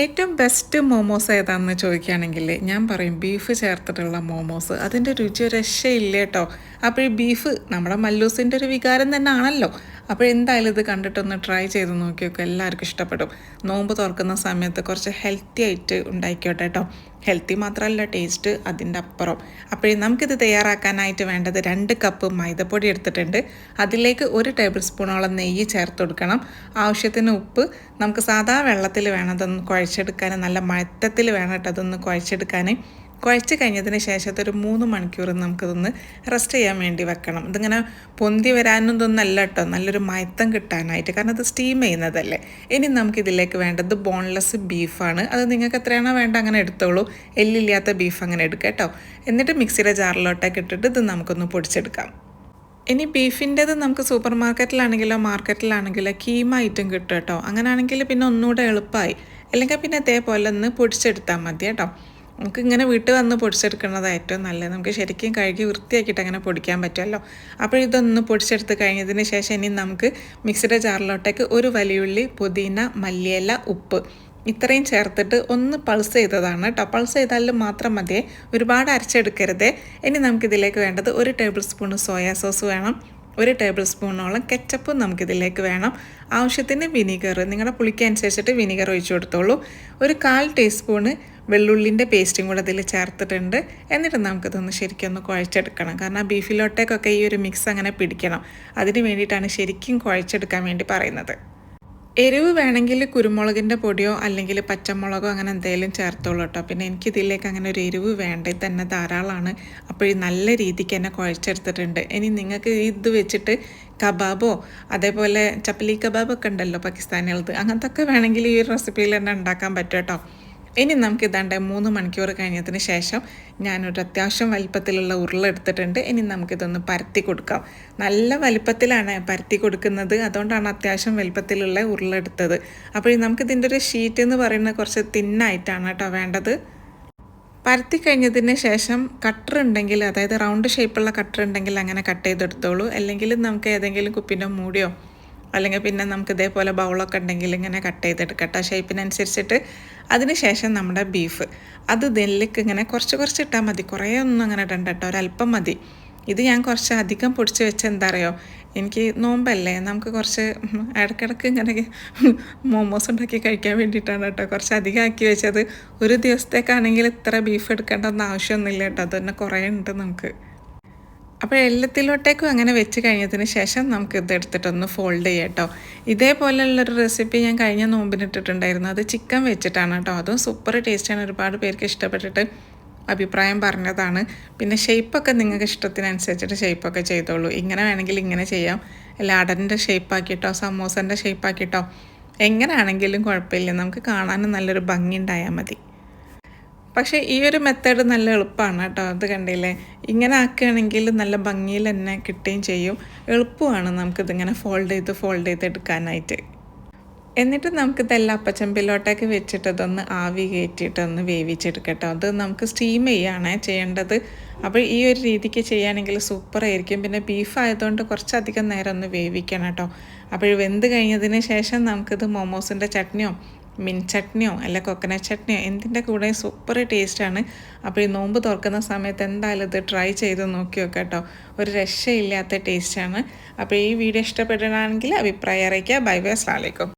ഏറ്റവും ബെസ്റ്റ് മോമോസ് ഏതാണെന്ന് ചോദിക്കുകയാണെങ്കിൽ ഞാൻ പറയും ബീഫ് ചേർത്തിട്ടുള്ള മോമോസ്. അതിൻ്റെ രുചി ഒരു രക്ഷയില്ല കേട്ടോ. അപ്പോൾ ഈ ബീഫ് നമ്മുടെ മല്ലൂസിൻ്റെ ഒരു വികാരം തന്നെ ആണല്ലോ. അപ്പോൾ എന്തായാലും ഇത് കണ്ടിട്ടൊന്ന് ട്രൈ ചെയ്ത് നോക്കിയൊക്കെ എല്ലാവർക്കും ഇഷ്ടപ്പെടും. നോമ്പ് തുറക്കുന്ന സമയത്ത് കുറച്ച് ഹെൽത്തി ആയിട്ട് ഉണ്ടായിക്കോട്ടെ കേട്ടോ. ഹെൽത്തി മാത്രമല്ല ടേസ്റ്റ് അതിൻ്റെ അപ്പുറം. അപ്പോഴേ നമുക്കിത് തയ്യാറാക്കാനായിട്ട് വേണ്ടത് 2 കപ്പ് മൈദപ്പൊടി എടുത്തിട്ടുണ്ട്. അതിലേക്ക് 1 ടേബിൾ സ്പൂണോളം നെയ്യ് ചേർത്ത് കൊടുക്കണം. ആവശ്യത്തിന് ഉപ്പ്. നമുക്ക് സാധാ വെള്ളത്തിൽ വേണം അതൊന്ന് കുഴച്ചെടുക്കാൻ, നല്ല മഴത്തത്തിൽ വേണം കേട്ടോ അതൊന്ന് കുഴച്ചെടുക്കാൻ. കുഴച്ച് കഴിഞ്ഞതിന് ശേഷം ഒരു 3 മണിക്കൂർ നമുക്കിതൊന്ന് റെസ്റ്റ് ചെയ്യാൻ വേണ്ടി വെക്കണം. ഇതിങ്ങനെ പൊന്തി വരാനും ഇതൊന്നല്ല കേട്ടോ, നല്ലൊരു മയത്തം കിട്ടാനായിട്ട്, കാരണം അത് സ്റ്റീം ചെയ്യുന്നതല്ലേ. ഇനി നമുക്കിതിലേക്ക് വേണ്ടത് ബോൺലെസ് ബീഫാണ്. അത് നിങ്ങൾക്ക് എത്രയാണോ വേണ്ട അങ്ങനെ എടുത്തോളൂ. എല്ലില്ലാത്ത ബീഫ് അങ്ങനെ എടുക്കുക കേട്ടോ. എന്നിട്ട് മിക്സിയുടെ ജാറിലോട്ടൊക്കെ ഇട്ടിട്ട് ഇത് നമുക്കൊന്ന് പൊടിച്ചെടുക്കാം. ഇനി ബീഫിൻ്റെത് നമുക്ക് സൂപ്പർ മാർക്കറ്റിലാണെങ്കിലോ മാർക്കറ്റിലാണെങ്കിലോ കീമ ഐറ്റം കിട്ടും കേട്ടോ. അങ്ങനെയാണെങ്കിൽ പിന്നെ ഒന്നുകൂടെ എളുപ്പമായി. അല്ലെങ്കിൽ പിന്നെ ഇതേപോലെ ഒന്ന് പൊടിച്ചെടുത്താൽ മതി കേട്ടോ. നമുക്ക് ഇങ്ങനെ വീട്ടിൽ വന്ന് പൊടിച്ചെടുക്കുന്നതാണ് ഏറ്റവും നല്ലത്. നമുക്ക് ശരിക്കും കഴുകി വൃത്തിയാക്കിയിട്ട് അങ്ങനെ പൊടിക്കാൻ പറ്റുമല്ലോ. അപ്പോൾ ഇതൊന്ന് പൊടിച്ചെടുത്ത് കഴിഞ്ഞതിന് ശേഷം ഇനി നമുക്ക് മിക്സിയുടെ ജാറിലോട്ടേക്ക് 1 വലിയുള്ളി, പുതിന, മല്ലിയില, ഉപ്പ് ഇത്രയും ചേർത്തിട്ട് ഒന്ന് പൾസ് ചെയ്തതാണ് കേട്ടോ. പൾസ് ചെയ്താൽ മാത്രം മതിയേ, ഒരുപാട് അരച്ചെടുക്കരുതേ. ഇനി നമുക്കിതിലേക്ക് വേണ്ടത് 1 ടേബിൾ സ്പൂൺ സോയാ സോസ് വേണം. 1 ടേബിൾ സ്പൂണോളം കെച്ചപ്പും നമുക്കിതിലേക്ക് വേണം. ആവശ്യത്തിന് വിനീഗർ, നിങ്ങളുടെ പുളിക്ക് അനുസരിച്ചിട്ട് വിനീഗർ ഒഴിച്ചു കൊടുത്തോളൂ. 1/4 ടീസ്പൂണ് വെള്ളുള്ളിൻ്റെ പേസ്റ്റും കൂടെ ഇതിൽ ചേർത്തിട്ടുണ്ട്. എന്നിട്ട് നമുക്കിതൊന്ന് ശരിക്കും ഒന്ന് കുഴച്ചെടുക്കണം. കാരണം ബീഫിലോട്ടേക്കൊക്കെ ഈ ഒരു മിക്സ് അങ്ങനെ പിടിക്കണം. അതിന് വേണ്ടിയിട്ടാണ് ശരിക്കും കുഴച്ചെടുക്കാൻ വേണ്ടി പറയുന്നത്. എരിവ് വേണമെങ്കിൽ കുരുമുളകിൻ്റെ പൊടിയോ അല്ലെങ്കിൽ പച്ചമുളകോ അങ്ങനെ എന്തെങ്കിലും ചേർത്തോളൂ കേട്ടോ. പിന്നെ എനിക്കിതിലേക്ക് അങ്ങനെ ഒരു എരിവ് വേണ്ടത് തന്നെ ധാരാളമാണ്. അപ്പോൾ ഈ നല്ല രീതിക്ക് തന്നെ കുഴച്ചെടുത്തിട്ടുണ്ട്. ഇനി നിങ്ങൾക്ക് ഇത് വെച്ചിട്ട് കബാബോ അതേപോലെ ചപ്പലി കബാബൊക്കെ ഉണ്ടല്ലോ പാകിസ്ഥാനികളത്, അങ്ങനത്തെ ഒക്കെ വേണമെങ്കിൽ ഈ ഒരു റെസിപ്പിയിൽ തന്നെ ഉണ്ടാക്കാൻ പറ്റും കേട്ടോ. ഇനി നമുക്കിതാണ്ട് 3 മണിക്കൂർ കഴിഞ്ഞതിന് ശേഷം ഞാനൊരു അത്യാവശ്യം വലിപ്പത്തിലുള്ള ഉരുള എടുത്തിട്ടുണ്ട്. ഇനി നമുക്കിതൊന്ന് പരത്തി കൊടുക്കാം. നല്ല വലിപ്പത്തിലാണ് പരത്തി കൊടുക്കുന്നത്, അതുകൊണ്ടാണ് അത്യാവശ്യം വലിപ്പത്തിലുള്ള ഉരുള എടുത്തത്. അപ്പോൾ നമുക്കിതിൻ്റെ ഒരു ഷീറ്റ് എന്ന് പറയുന്നത് കുറച്ച് തിന്നായിട്ടാണ് കേട്ടോ വേണ്ടത്. പരത്തി കഴിഞ്ഞതിന് ശേഷം കട്ടർ ഉണ്ടെങ്കിൽ, അതായത് റൗണ്ട് ഷേപ്പുള്ള കട്ടർ ഉണ്ടെങ്കിൽ അങ്ങനെ കട്ട് ചെയ്തെടുത്തോളൂ. അല്ലെങ്കിൽ നമുക്ക് ഏതെങ്കിലും കുപ്പിൻ്റെ മൂടിയോ അല്ലെങ്കിൽ പിന്നെ നമുക്ക് ഇതേപോലെ ബൗളൊക്കെ ഉണ്ടെങ്കിൽ ഇങ്ങനെ കട്ട് ചെയ്തെടുക്കട്ടെ ഷേപ്പിനനുസരിച്ചിട്ട്. അതിന് ശേഷം നമ്മുടെ ബീഫ് അത് നെല്ലിക്ക് ഇങ്ങനെ കുറച്ച് ഇട്ടാൽ മതി, കുറേ ഒന്നും അങ്ങനെ ഇടണ്ട കേട്ടോ, ഒരല്പം മതി. ഇത് ഞാൻ കുറച്ച് അധികം പൊടിച്ച് വെച്ച് എന്താ അറിയോ, എനിക്ക് നോമ്പല്ലേ, നമുക്ക് കുറച്ച് ഇടയ്ക്കിടയ്ക്ക് ഇങ്ങനെ മോമോസ് ഉണ്ടാക്കി കഴിക്കാൻ വേണ്ടിയിട്ടാണ് കേട്ടോ കുറച്ച് അധികം ആക്കി വെച്ചത്. ഒരു ദിവസത്തേക്കാണെങ്കിൽ ഇത്ര ബീഫ് എടുക്കേണ്ടെന്ന് ആവശ്യമൊന്നുമില്ല കേട്ടോ, അത് തന്നെ കുറേ ഉണ്ട് നമുക്ക്. അപ്പോൾ എല്ലാത്തിലോട്ടേക്കും അങ്ങനെ വെച്ച് കഴിഞ്ഞതിന് ശേഷം നമുക്ക് ഇതെടുത്തിട്ടൊന്ന് ഫോൾഡ് ചെയ്യാം കേട്ടോ. ഇതേപോലെയുള്ളൊരു റെസിപ്പി ഞാൻ കഴിഞ്ഞ നോമ്പിനിട്ടിട്ടുണ്ടായിരുന്നു. അത് ചിക്കൻ വെച്ചിട്ടാണ് കേട്ടോ. അതും സൂപ്പർ ടേസ്റ്റാണ്. ഒരുപാട് പേർക്ക് ഇഷ്ടപ്പെട്ടിട്ട് അഭിപ്രായം പറഞ്ഞതാണ്. പിന്നെ ഷേപ്പൊക്കെ നിങ്ങൾക്ക് ഇഷ്ടത്തിനനുസരിച്ചിട്ട് ഷേപ്പൊക്കെ ചെയ്തോളൂ. ഇങ്ങനെ വേണമെങ്കിൽ ഇങ്ങനെ ചെയ്യാം, അല്ല അടൻ്റെ ഷേപ്പാക്കിയിട്ടോ സമോസൻ്റെ ഷേപ്പാക്കിയിട്ടോ എങ്ങനെയാണെങ്കിലും കുഴപ്പമില്ല. നമുക്ക് കാണാനും നല്ലൊരു ഭംഗി ഉണ്ടായാൽ മതി. പക്ഷേ ഈ ഒരു മെത്തേഡ് നല്ല എളുപ്പമാണ് കേട്ടോ. അത് കണ്ടില്ലേ, ഇങ്ങനെ ആക്കുകയാണെങ്കിൽ നല്ല ഭംഗിയിൽ തന്നെ കിട്ടുകയും ചെയ്യും. എളുപ്പമാണ് നമുക്കിതിങ്ങനെ ഫോൾഡ് ചെയ്ത് എടുക്കാനായിട്ട്. എന്നിട്ട് നമുക്കിതെല്ലാം അപ്പച്ചമ്പിലോട്ടൊക്കെ വെച്ചിട്ട് ഇതൊന്ന് ആവി കയറ്റിയിട്ടൊന്ന് വേവിച്ചെടുക്കട്ടോ. അത് നമുക്ക് സ്റ്റീം ചെയ്യുകയാണ് ചെയ്യേണ്ടത്. അപ്പോൾ ഈ ഒരു രീതിക്ക് ചെയ്യുകയാണെങ്കിൽ സൂപ്പറായിരിക്കും. പിന്നെ ബീഫ് ആയതുകൊണ്ട് കുറച്ചധികം നേരം ഒന്ന് വേവിക്കണം കേട്ടോ. അപ്പോൾ വെന്ത് കഴിഞ്ഞതിന് ശേഷം നമുക്കിത് മോമോസിൻ്റെ ചട്നിയോ മിൻ ചട്നിയോ അല്ല കൊക്കനട്ട് ചട്നിയോ എന്തിൻ്റെ കൂടെ സൂപ്പർ ടേസ്റ്റാണ്. അപ്പോൾ ഈ നോമ്പ് തുറക്കുന്ന സമയത്ത് എന്തായാലും ഇത് ട്രൈ ചെയ്ത് നോക്കി നോക്കാം കേട്ടോ. ഒരു രക്ഷയില്ലാത്ത ടേസ്റ്റാണ്. അപ്പോൾ ഈ വീഡിയോ ഇഷ്ടപ്പെടുകയാണെങ്കിൽ അഭിപ്രായം അറിയിക്കുക. ബൈ ബൈ, അസ്സലാമു അലൈക്കും.